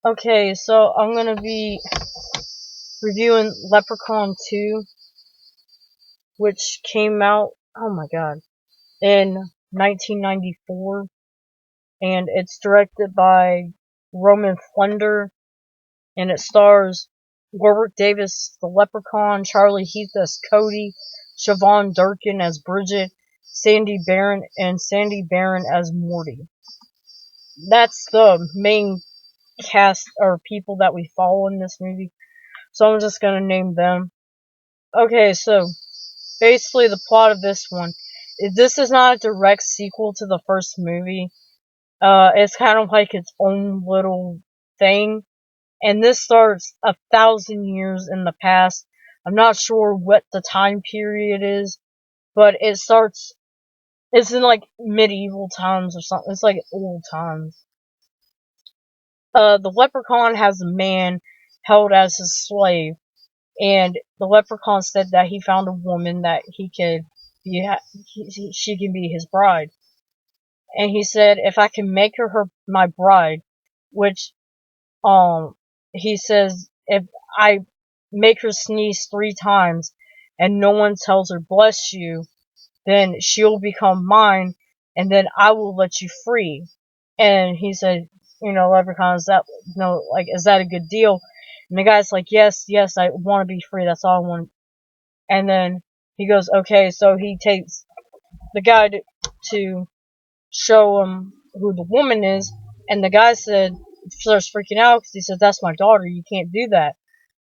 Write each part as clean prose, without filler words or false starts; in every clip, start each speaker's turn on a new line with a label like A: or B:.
A: Okay, so I'm gonna be reviewing Leprechaun 2, which came out, oh my god, in 1994, and it's directed by Roman Flender, and it stars Warwick Davis, the Leprechaun, Charlie Heath as Cody, Siobhan Durkin as Bridget, Sandy Barron as Morty. That's the main cast or people that we follow in this movie, so I'm just gonna name them. Okay, so basically the plot of this one, this is not a direct sequel to the first movie. It's kind of like its own little thing, and this starts 1,000 years in the past. I'm not sure what the time period is, but it's in like medieval times or something. It's like old times. The leprechaun has a man held as his slave, and the leprechaun said that he found a woman that she can be his bride. And he said, if I can make her my bride, which he says, if I make her sneeze 3 times and no one tells her bless you, then she'll become mine, and then I will let you free. And he said, Leprechaun, is that a good deal? And the guy's like, yes, I want to be free, that's all I want. And then he goes, okay, so he takes the guy to show him who the woman is, and the guy starts freaking out because he said, that's my daughter, you can't do that.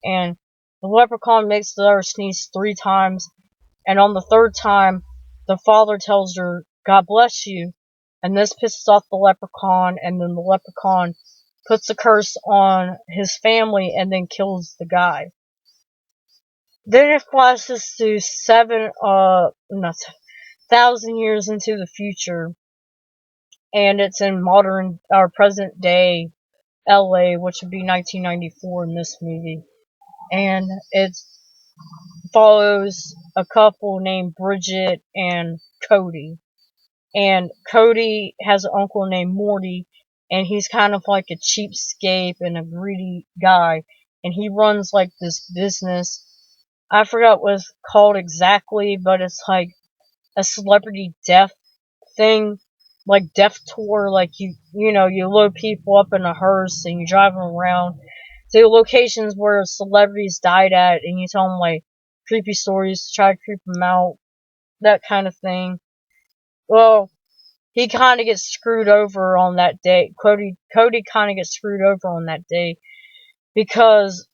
A: And the leprechaun makes the daughter sneeze 3 times, and on the 3rd time, the father tells her, God bless you, and this pisses off the leprechaun, and then the leprechaun puts a curse on his family and then kills the guy. Then it flashes to 1,000 years into the future, and it's in modern or present day LA, which would be 1994 in this movie. And it follows a couple named Bridget and Cody. And Cody has an uncle named Morty, and he's kind of like a cheapskate and a greedy guy. And he runs like this business. I forgot what it's called exactly, but it's like a celebrity death thing, like death tour. Like you load people up in a hearse and you drive them around to locations where celebrities died at, and you tell them like creepy stories to try to creep them out, that kind of thing. Well, he kind of gets screwed over on that day. Cody kind of gets screwed over on that day because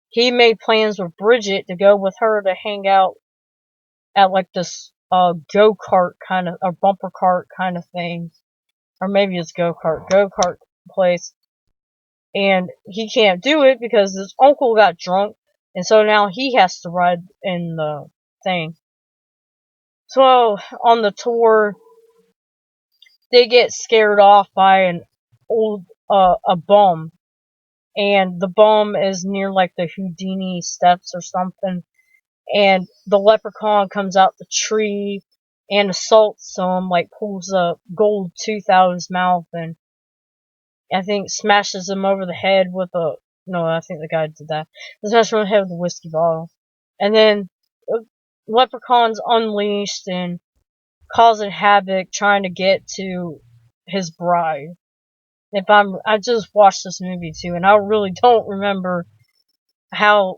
A: he made plans with Bridget to go with her to hang out at like this go-kart kind of, or bumper cart kind of thing, or maybe it's go-kart place, and he can't do it because his uncle got drunk, and so now he has to ride in the thing. So on the tour, they get scared off by an old a bum, and the bum is near like the Houdini steps or something, and the leprechaun comes out the tree and assaults him, like pulls a gold tooth out of his mouth, and I think smashes him over the head with a, no, I think the guy did that. He smashed him over the head with a whiskey bottle. And then Leprechaun's unleashed and causing havoc trying to get to his bride. I just watched this movie too, and I really don't remember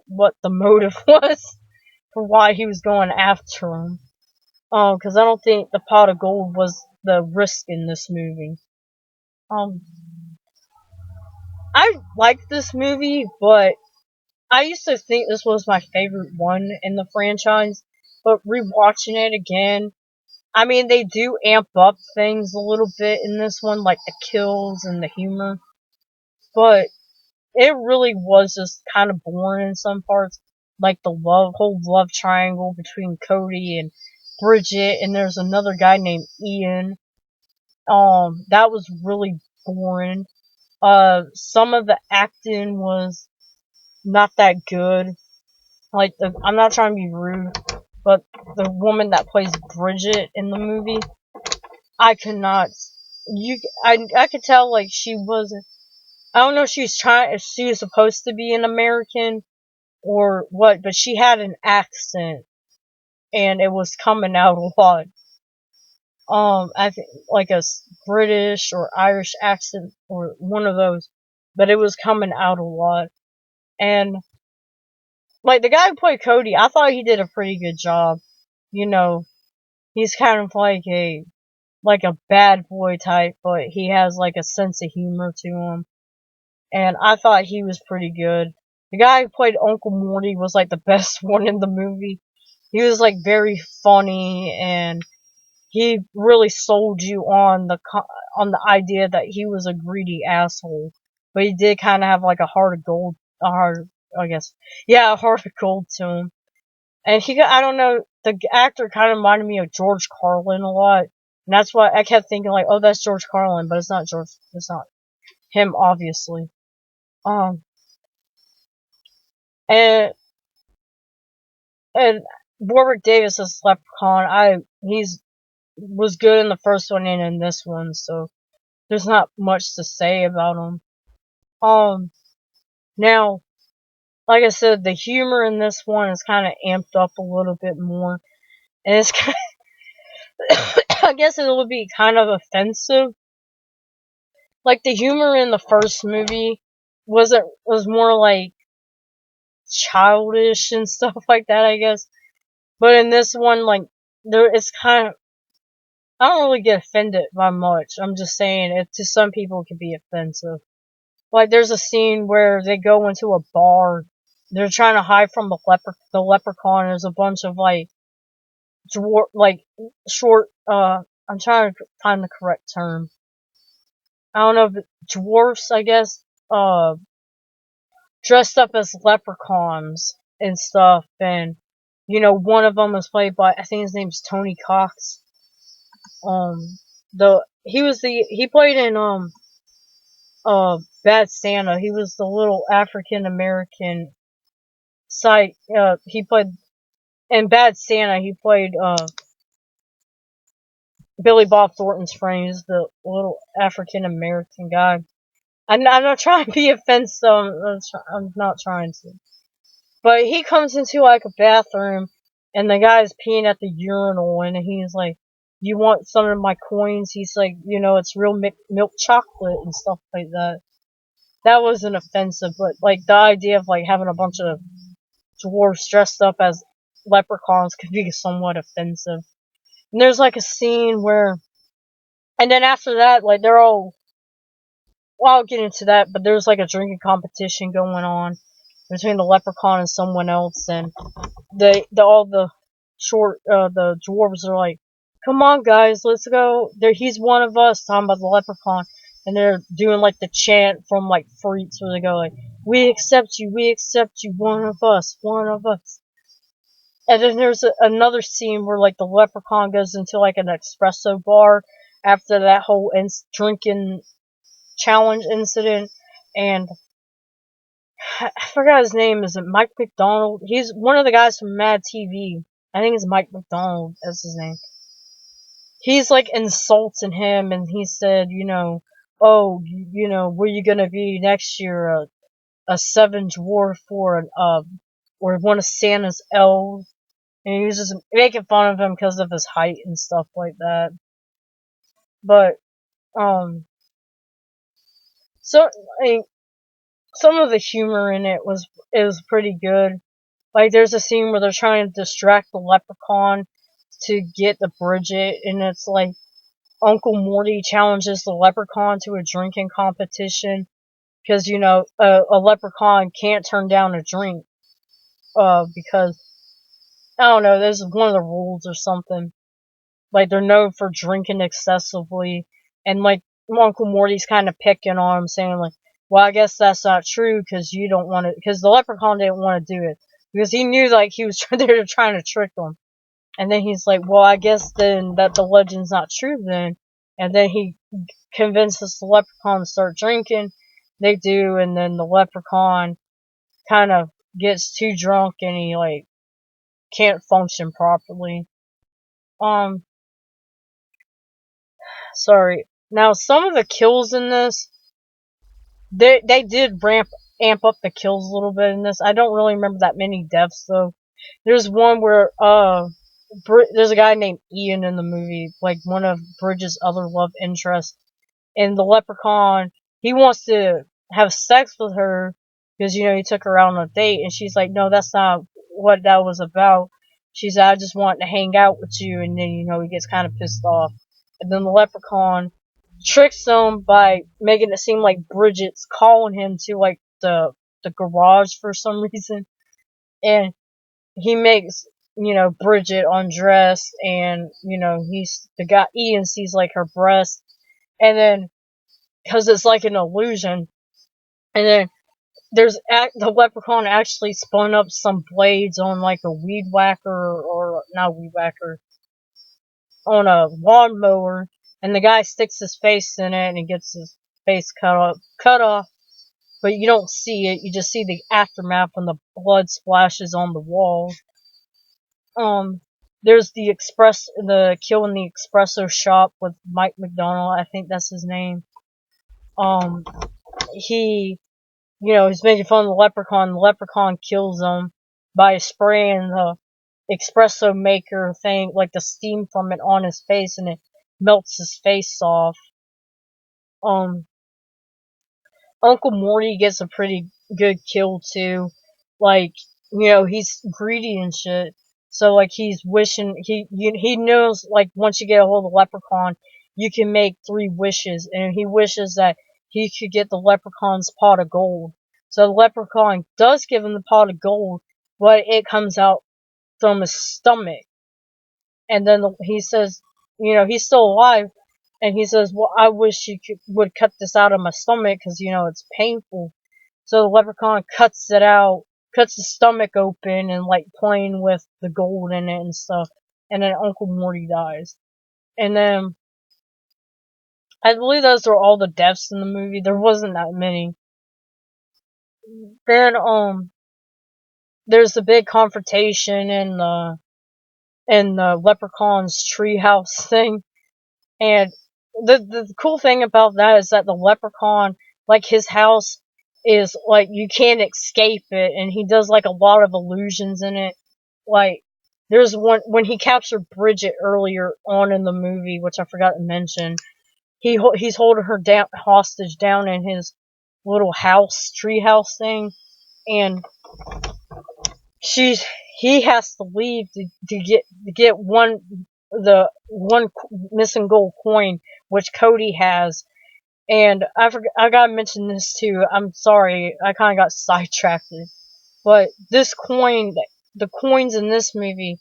A: what the motive was for why he was going after him. Because I don't think the pot of gold was the risk in this movie. I liked this movie, but I used to think this was my favorite one in the franchise, but rewatching it again, I mean, they do amp up things a little bit in this one, like the kills and the humor, but it really was just kind of boring in some parts, like the whole love triangle between Cody and Bridget, and there's another guy named Ian. That was really boring. Some of the acting was not that good. Like, I'm not trying to be rude, but the woman that plays Bridget in the movie, I could not. I could tell like she wasn't. I don't know if if she was supposed to be an American or what, but she had an accent and it was coming out a lot. I think like a British or Irish accent or one of those, but it was coming out a lot. And like the guy who played Cody, I thought he did a pretty good job. You know, he's kind of like a bad boy type, but he has like a sense of humor to him. And I thought he was pretty good. The guy who played Uncle Morty was like the best one in the movie. He was like very funny, and he really sold you on the idea that he was a greedy asshole. But he did kind of have like a heart of gold, a heart, I guess, yeah, a heart of gold to him. And I don't know, the actor kind of reminded me of George Carlin a lot. And that's why I kept thinking like, oh, that's George Carlin, but it's not him, obviously. Um, and, and Warwick Davis as Leprechaun, was good in the first one and in this one, so there's not much to say about him. Um, Now, like I said, the humor in this one is kind of amped up a little bit more. And it's kind of, I guess it would be kind of offensive. Like the humor in the first movie was more like childish and stuff like that, I guess. But in this one, like it's kind of, I don't really get offended by much. I'm just saying it to some people it can be offensive. Like there's a scene where they go into a bar. They're trying to hide from the leprechaun. There's a bunch of like like short. I'm trying to find the correct term. I don't know if dwarfs. I guess. Dressed up as leprechauns and stuff, and one of them was played by, I think his name's Tony Cox. He played in Bad Santa. He was the little African American side. He played in Bad Santa. He played Billy Bob Thornton's friend. He's the little African American guy. I'm not trying to be offensive. I'm not trying to. But he comes into like a bathroom, and the guy's peeing at the urinal, and he's like, "You want some of my coins?" He's like, "It's real milk chocolate and stuff like that." That wasn't offensive, but like the idea of like having a bunch of dwarves dressed up as leprechauns could be somewhat offensive. And there's like a scene where, and then after that, like they're all, well, I'll get into that, but there's like a drinking competition going on between the leprechaun and someone else, and all the dwarves are like, "Come on, guys, let's go. He's one of us." Talking about the leprechaun, and they're doing like the chant from like Freaks, where they go like, we accept you, one of us, one of us." And then there's another scene where like the leprechaun goes into like an espresso bar after that whole drinking challenge incident, and I forgot his name. Is it Mike McDonald? He's one of the guys from Mad TV. I think it's Mike McDonald. That's his name. He's like insulting him, and he said, "Oh, where you gonna be next year? A seven dwarf or one of Santa's elves?" And he was just making fun of him because of his height and stuff like that. But so I mean, some of the humor in it was pretty good. Like there's a scene where they're trying to distract the leprechaun to get the Bridget, and it's like Uncle Morty challenges the leprechaun to a drinking competition because a leprechaun can't turn down a drink because I don't know, there's one of the rules or something. Like they're known for drinking excessively, and like Uncle Morty's kind of picking on him, saying like, "Well, I guess that's not true because you don't want to," because the leprechaun didn't want to do it because he knew like he was they were trying to trick him. And then he's like, "Well, I guess then that the legend's not true then." And then he convinces the leprechaun to start drinking. They do, and then the leprechaun kind of gets too drunk and he like can't function properly. Um, Sorry. Now some of the kills in this, they did amp up the kills a little bit in this. I don't really remember that many deaths though. There's one where there's a guy named Ian in the movie, like one of Bridget's other love interests, and the Leprechaun, he wants to have sex with her because he took her out on a date, and she's like, no, that's not what that was about. She said, I just want to hang out with you, and then he gets kind of pissed off, and then the Leprechaun tricks him by making it seem like Bridget's calling him to like the garage for some reason, and he makes Bridget undress, and he's the guy. Ian sees like her breast, and then because it's like an illusion, and then the Leprechaun actually spun up some blades on like a weed whacker, or not weed whacker, on a lawnmower, and the guy sticks his face in it and he gets his face cut off, but you don't see it. You just see the aftermath when the blood splashes on the wall. There's the kill in the espresso shop with Mike McDonald. I think that's his name. Um, he, he's making fun of the Leprechaun. The Leprechaun kills him by spraying the espresso maker thing, like the steam from it, on his face, and it melts his face off. Um, Uncle Morty gets a pretty good kill too. Like, he's greedy and shit. So like he's wishing he knows, like, once you get a hold of the Leprechaun, you can make 3 wishes, and he wishes that he could get the Leprechaun's pot of gold. So the Leprechaun does give him the pot of gold, but it comes out from his stomach. And then he says, he's still alive, and he says, well, I wish you would cut this out of my stomach because, it's painful. So the Leprechaun cuts it out, cuts his stomach open, and like playing with the gold in it and stuff. And then Uncle Morty dies. And then I believe those are all the deaths in the movie. There wasn't that many. Then there's the big confrontation in the Leprechaun's treehouse thing. And the cool thing about that is that the Leprechaun, like, his house is like you can't escape it, and he does like a lot of illusions in it. Like, there's one when he captured Bridget earlier on in the movie, which I forgot to mention. He's holding her hostage down in his little tree house thing, and she's he has to leave to get the one missing gold coin, which Cody has. And I gotta mention this too. I'm sorry, I kind of got sidetracked. But the coins in this movie,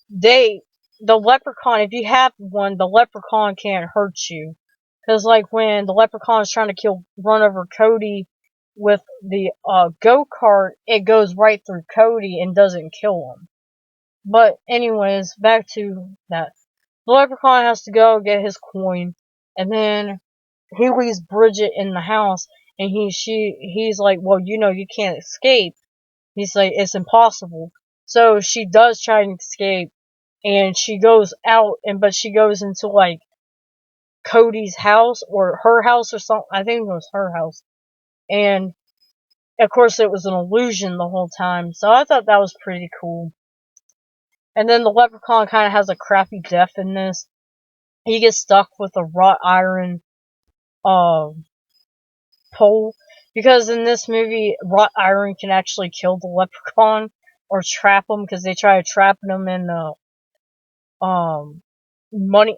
A: the Leprechaun, if you have one, the Leprechaun can't hurt you. Because like when the Leprechaun is trying to run over Cody with the go-kart, it goes right through Cody and doesn't kill him. But anyways, back to that. The Leprechaun has to go get his coin, and then he leaves Bridget in the house, and he's like, well, you can't escape. He's like, it's impossible. So she does try and escape, and she goes out, but she goes into like Cody's house or her house or something. I think it was her house. And of course it was an illusion the whole time. So I thought that was pretty cool. And then the Leprechaun kind of has a crappy death in this. He gets stuck with a wrought iron pole, because in this movie wrought iron can actually kill the Leprechaun or trap him, because they try trapping him in a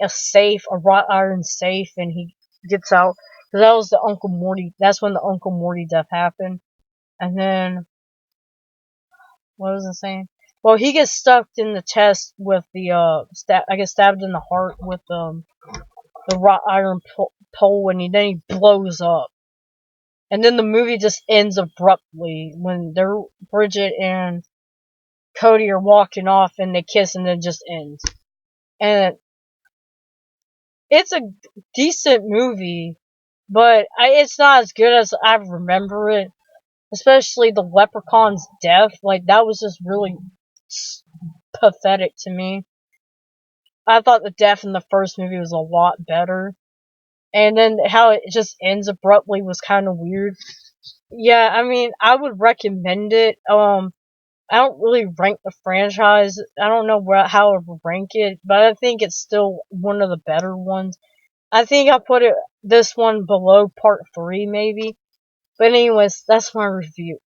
A: safe, a wrought iron safe, and he gets out. Because that was that's when the Uncle Morty death happened. And then what was I saying? Well, he gets stuck in the chest with the I guess stabbed in the heart with the wrought iron pole, and then he blows up. And then the movie just ends abruptly when Bridget and Cody are walking off, and they kiss, and then just ends. And it's a decent movie, but it's not as good as I remember it. Especially the Leprechaun's death, like, that was just really pathetic to me. I thought the death in the first movie was a lot better. and then how it just ends abruptly was kind of weird. Yeah, I mean, I would recommend it. I don't really rank the franchise. I don't know how I would rank it, but I think it's still one of the better ones. I think I put this one below part 3, maybe. But anyways, that's my review.